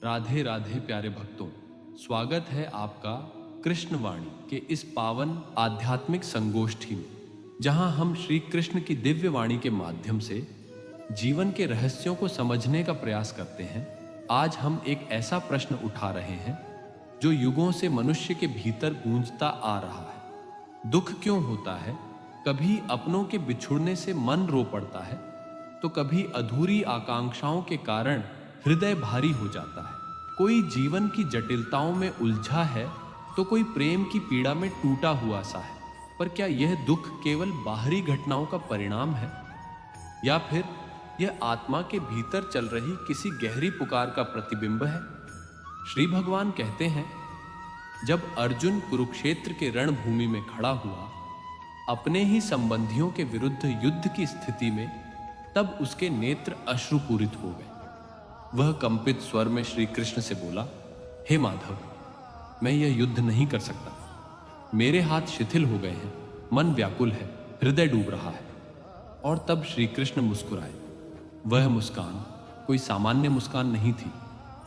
राधे राधे प्यारे भक्तों, स्वागत है आपका कृष्णवाणी के इस पावन आध्यात्मिक संगोष्ठी में, जहां हम श्री कृष्ण की दिव्य वाणी के माध्यम से जीवन के रहस्यों को समझने का प्रयास करते हैं। आज हम एक ऐसा प्रश्न उठा रहे हैं जो युगों से मनुष्य के भीतर गूंजता आ रहा है। दुख क्यों होता है? कभी अपनों के बिछुड़ने से मन रो पड़ता है, तो कभी अधूरी आकांक्षाओं के कारण हृदय भारी हो जाता है। कोई जीवन की जटिलताओं में उलझा है, तो कोई प्रेम की पीड़ा में टूटा हुआ सा है। पर क्या यह दुख केवल बाहरी घटनाओं का परिणाम है, या फिर यह आत्मा के भीतर चल रही किसी गहरी पुकार का प्रतिबिंब है? श्री भगवान कहते हैं, जब अर्जुन कुरुक्षेत्र के रणभूमि में खड़ा हुआ, अपने ही संबंधियों के विरुद्ध युद्ध की स्थिति में, तब उसके नेत्र अश्रुपूरित हो गए। वह कंपित स्वर में श्री कृष्ण से बोला, हे माधव, मैं यह युद्ध नहीं कर सकता। मेरे हाथ शिथिल हो गए हैं, मन व्याकुल है, हृदय डूब रहा है। और तब श्री कृष्ण मुस्कुराए। वह मुस्कान कोई सामान्य मुस्कान नहीं थी।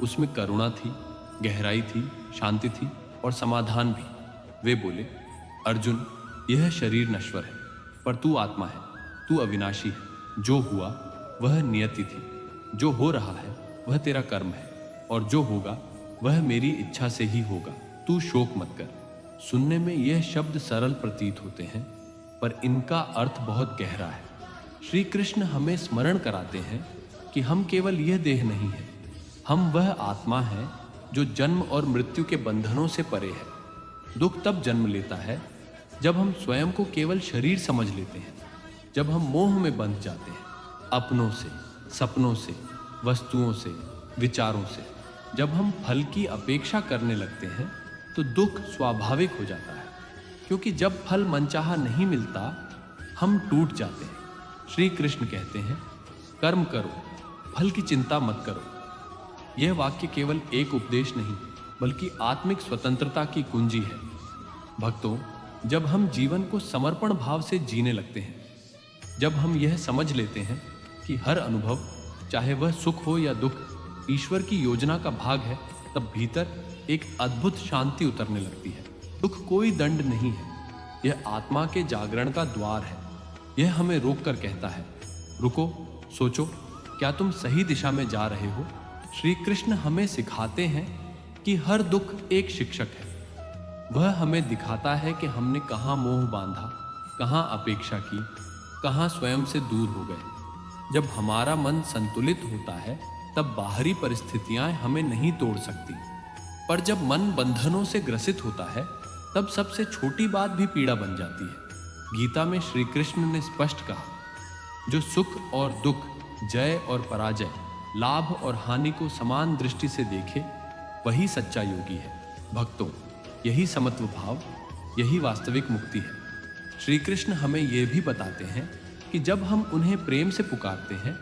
उसमें करुणा थी, गहराई थी, शांति थी और समाधान भी। वे बोले, अर्जुन, यह शरीर नश्वर है, पर तू आत्मा है, तू अविनाशी है। जो हुआ वह नियति थी, जो हो रहा है वह तेरा कर्म है, और जो होगा वह मेरी इच्छा से ही होगा। तू शोक मत कर। सुनने में यह शब्द सरल प्रतीत होते हैं, पर इनका अर्थ बहुत गहरा है। श्री कृष्ण हमें स्मरण कराते हैं कि हम केवल यह देह नहीं है, हम वह आत्मा है जो जन्म और मृत्यु के बंधनों से परे है। दुख तब जन्म लेता है जब हम स्वयं को केवल शरीर समझ लेते हैं, जब हम मोह में बंध जाते हैं, अपनों से, सपनों से, वस्तुओं से, विचारों से। जब हम फल की अपेक्षा करने लगते हैं तो दुख स्वाभाविक हो जाता है, क्योंकि जब फल मनचाहा नहीं मिलता, हम टूट जाते हैं। श्री कृष्ण कहते हैं, कर्म करो, फल की चिंता मत करो। यह वाक्य केवल एक उपदेश नहीं, बल्कि आत्मिक स्वतंत्रता की कुंजी है। भक्तों, जब हम जीवन को समर्पण भाव से जीने लगते हैं, जब हम यह समझ लेते हैं कि हर अनुभव, चाहे वह सुख हो या दुख, ईश्वर की योजना का भाग है, तब भीतर एक अद्भुत शांति उतरने लगती है। दुख कोई दंड नहीं है, यह आत्मा के जागरण का द्वार है। यह हमें रोक कर कहता है, रुको, सोचो, क्या तुम सही दिशा में जा रहे हो? श्री कृष्ण हमें सिखाते हैं कि हर दुख एक शिक्षक है। वह हमें दिखाता है कि हमने कहाँ मोह बांधा, कहाँ अपेक्षा की, कहाँ स्वयं से दूर हो गए। जब हमारा मन संतुलित होता है, तब बाहरी परिस्थितियां हमें नहीं तोड़ सकती। पर जब मन बंधनों से ग्रसित होता है, तब सबसे छोटी बात भी पीड़ा बन जाती है। गीता में श्री कृष्ण ने स्पष्ट कहा, जो सुख और दुख, जय और पराजय, लाभ और हानि को समान दृष्टि से देखे, वही सच्चा योगी है। भक्तों, यही समत्व भाव, यही वास्तविक मुक्ति है। श्री कृष्ण हमें यह भी बताते हैं कि जब हम उन्हें प्रेम से पुकारते हैं,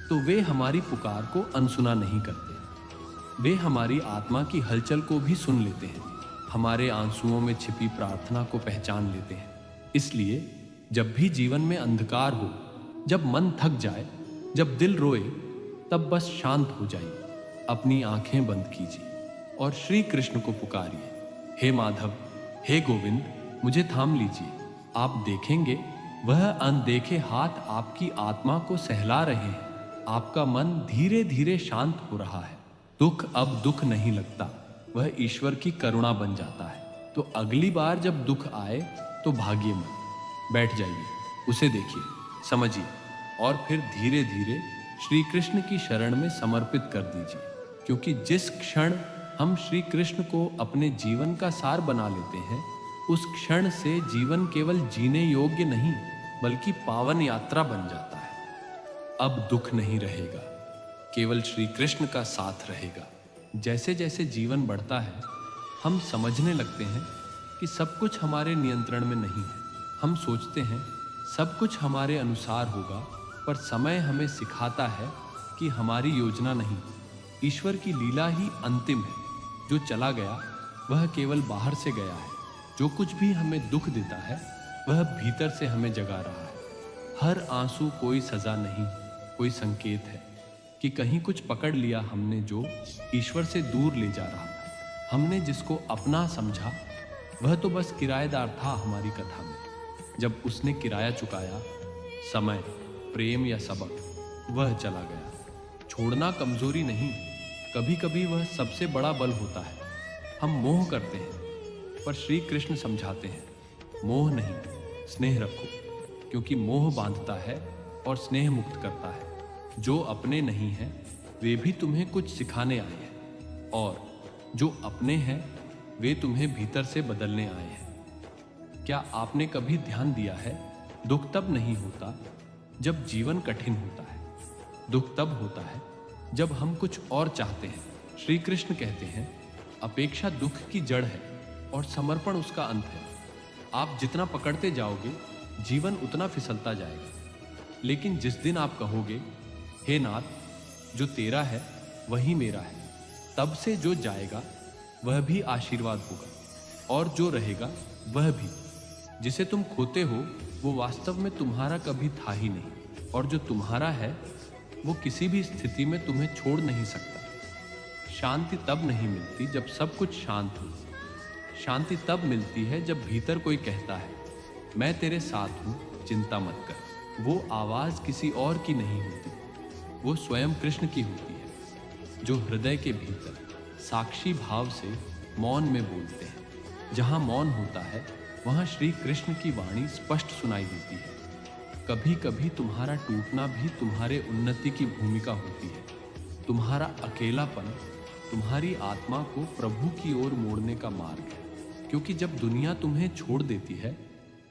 तो वे हमारी पुकार को अनसुना नहीं करते। वे हमारी आत्मा की हलचल को भी सुन लेते हैं, हमारे आंसुओं में छिपी प्रार्थना को पहचान लेते हैं। इसलिए जब भी जीवन में अंधकार हो, जब मन थक जाए, जब दिल रोए, तब बस शांत हो जाइए, अपनी आंखें बंद कीजिए और श्री कृष्ण को पुकारिए, हे माधव, हे गोविंद, मुझे थाम लीजिए। आप देखेंगे वह अनदेखे हाथ आपकी आत्मा को सहला रहे हैं। आपका मन धीरे धीरे शांत हो रहा है। दुख अब दुख नहीं लगता, वह ईश्वर की करुणा बन जाता है। तो अगली बार जब दुख आए तो भागिए मत, बैठ जाइए, उसे देखिए, समझिए, और फिर धीरे धीरे श्री कृष्ण की शरण में समर्पित कर दीजिए। क्योंकि जिस क्षण हम श्री कृष्ण को अपने जीवन का सार बना लेते हैं, उस क्षण से जीवन केवल जीने योग्य नहीं, बल्कि पावन यात्रा बन जाता है। अब दुख नहीं रहेगा, केवल श्री कृष्ण का साथ रहेगा। जैसे जैसे जीवन बढ़ता है, हम समझने लगते हैं कि सब कुछ हमारे नियंत्रण में नहीं है। हम सोचते हैं सब कुछ हमारे अनुसार होगा, पर समय हमें सिखाता है कि हमारी योजना नहीं, ईश्वर की लीला ही अंतिम है। जो चला गया वह केवल बाहर से गया है। जो कुछ भी हमें दुख देता है, वह भीतर से हमें जगा रहा है। हर आंसू कोई सजा नहीं, कोई संकेत है। कि कहीं कुछ पकड़ लिया हमने जो ईश्वर से दूर ले जा रहा था। हमने जिसको अपना समझा वह तो बस किराएदार था हमारी कथा में। जब उसने किराया चुकाया, समय, प्रेम या सबक, वह चला गया। छोड़ना कमजोरी नहीं, कभी कभी वह सबसे बड़ा बल होता है। हम मोह करते हैं, पर श्री कृष्ण समझाते हैं, मोह नहीं, स्नेह रखो, क्योंकि मोह बांधता है और स्नेह मुक्त करता है। जो अपने नहीं हैं वे भी तुम्हें कुछ सिखाने आए हैं, और जो अपने हैं वे तुम्हें भीतर से बदलने आए हैं। क्या आपने कभी ध्यान दिया है, दुख तब नहीं होता जब जीवन कठिन होता है। दुख तब होता है जब हम कुछ और चाहते हैं। श्री कृष्ण कहते हैं, अपेक्षा दुख की जड़ है और समर्पण उसका अंत है। आप जितना पकड़ते जाओगे जीवन उतना फिसलता जाएगा। लेकिन जिस दिन आप कहोगे, हे नाथ, जो तेरा है वही मेरा है, तब से जो जाएगा वह भी आशीर्वाद होगा, और जो रहेगा वह भी। जिसे तुम खोते हो वो वास्तव में तुम्हारा कभी था ही नहीं, और जो तुम्हारा है वो किसी भी स्थिति में तुम्हें छोड़ नहीं सकता। शांति तब नहीं मिलती जब सब कुछ शांत हो। शांति तब मिलती है जब भीतर कोई कहता है, मैं तेरे साथ हूं, चिंता मत कर। वो आवाज किसी और की नहीं होती, वो स्वयं कृष्ण की होती है, जो हृदय के भीतर साक्षी भाव से मौन में बोलते हैं। जहां मौन होता है वहां श्री कृष्ण की वाणी स्पष्ट सुनाई देती है। कभी कभी तुम्हारा टूटना भी तुम्हारे उन्नति की भूमिका होती है। तुम्हारा अकेलापन तुम्हारी आत्मा को प्रभु की ओर मोड़ने का मार्ग है, क्योंकि जब दुनिया तुम्हें छोड़ देती है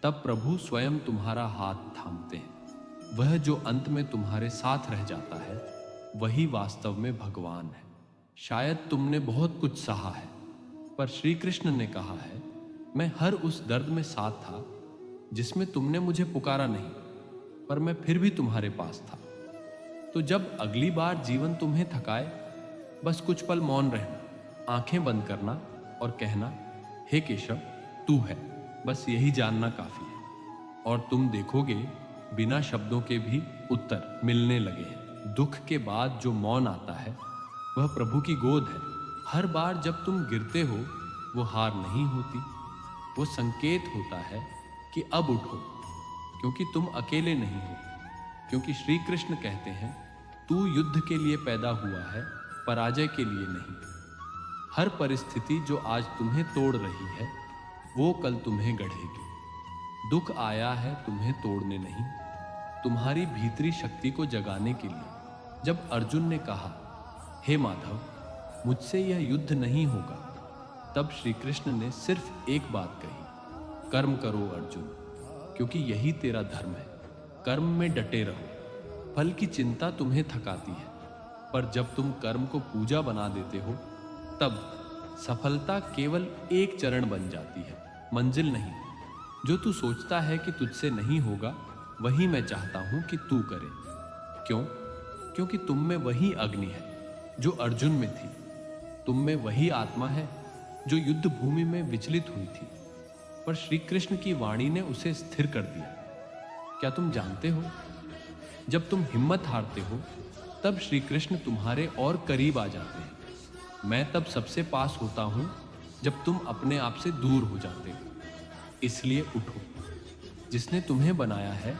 तब प्रभु स्वयं तुम्हारा हाथ थामते हैं। वह जो अंत में तुम्हारे साथ रह जाता है वही वास्तव में भगवान है। शायद तुमने बहुत कुछ सहा है, पर श्री कृष्ण ने कहा है, मैं हर उस दर्द में साथ था जिसमें तुमने मुझे पुकारा नहीं, पर मैं फिर भी तुम्हारे पास था। तो जब अगली बार जीवन तुम्हें थकाए, बस कुछ पल मौन रहना, आंखें बंद करना और कहना, हे केशव, तू है। बस यही जानना काफी है, और तुम देखोगे बिना शब्दों के भी उत्तर मिलने लगे हैं। दुख के बाद जो मौन आता है वह प्रभु की गोद है। हर बार जब तुम गिरते हो वो हार नहीं होती, वो संकेत होता है कि अब उठो, क्योंकि तुम अकेले नहीं हो। क्योंकि श्री कृष्ण कहते हैं, तू युद्ध के लिए पैदा हुआ है, पराजय के लिए नहीं। हर परिस्थिति जो आज तुम्हें तोड़ रही है वो कल तुम्हें गढ़ेगी। दुख आया है तुम्हें तोड़ने नहीं, तुम्हारी भीतरी शक्ति को जगाने के लिए। जब अर्जुन ने कहा, हे माधव, मुझसे यह युद्ध नहीं होगा, तब श्री कृष्ण ने सिर्फ एक बात कही, कर्म करो अर्जुन, क्योंकि यही तेरा धर्म है। कर्म में डटे रहो। फल की चिंता तुम्हें थकाती है, पर जब तुम कर्म को पूजा बना देते हो तब सफलता केवल एक चरण बन जाती है, मंजिल नहीं। जो तू सोचता है कि तुझसे नहीं होगा वही मैं चाहता हूं कि तू करे। क्यों? क्योंकि तुम में वही अग्नि है जो अर्जुन में थी। तुम में वही आत्मा है जो युद्ध भूमि में विचलित हुई थी, पर श्री कृष्ण की वाणी ने उसे स्थिर कर दिया। क्या तुम जानते हो, जब तुम हिम्मत हारते हो तब श्री कृष्ण तुम्हारे और करीब आ जाते हैं। मैं तब सबसे पास होता हूं जब तुम अपने आप से दूर हो जाते हो। इसलिए उठो। जिसने तुम्हें बनाया है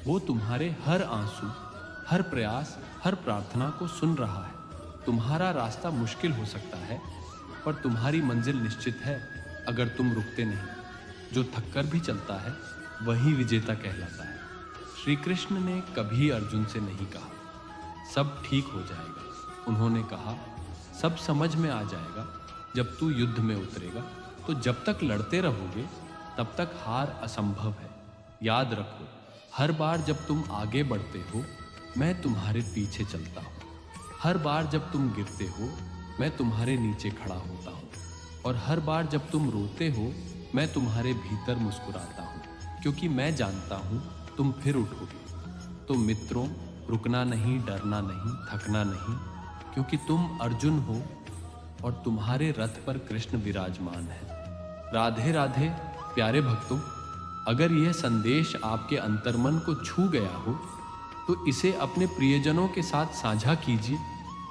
वो तुम्हारे हर आंसू, हर प्रयास, हर प्रार्थना को सुन रहा है। तुम्हारा रास्ता मुश्किल हो सकता है, पर तुम्हारी मंजिल निश्चित है अगर तुम रुकते नहीं। जो थककर भी चलता है वही विजेता कहलाता है। श्री कृष्ण ने कभी अर्जुन से नहीं कहा, सब ठीक हो जाएगा। उन्होंने कहा, सब समझ में आ जाएगा जब तू युद्ध में उतरेगा। तो जब तक लड़ते रहोगे तब तक हार असंभव है। याद रखो, हर बार जब तुम आगे बढ़ते हो मैं तुम्हारे पीछे चलता हूँ। हर बार जब तुम गिरते हो मैं तुम्हारे नीचे खड़ा होता हूँ, और हर बार जब तुम रोते हो मैं तुम्हारे भीतर मुस्कुराता हूँ, क्योंकि मैं जानता हूँ तुम फिर उठोगे। तो मित्रों, रुकना नहीं, डरना नहीं, थकना नहीं, क्योंकि तुम अर्जुन हो और तुम्हारे रथ पर कृष्ण विराजमान है। राधे राधे प्यारे भक्तों, अगर यह संदेश आपके अंतर्मन को छू गया हो तो इसे अपने प्रियजनों के साथ साझा कीजिए।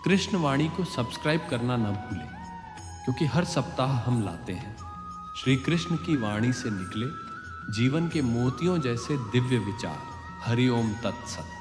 कृष्ण वाणी को सब्सक्राइब करना न भूलें, क्योंकि हर सप्ताह हम लाते हैं श्री कृष्ण की वाणी से निकले जीवन के मोतियों जैसे दिव्य विचार। हरि ओम तत्सत।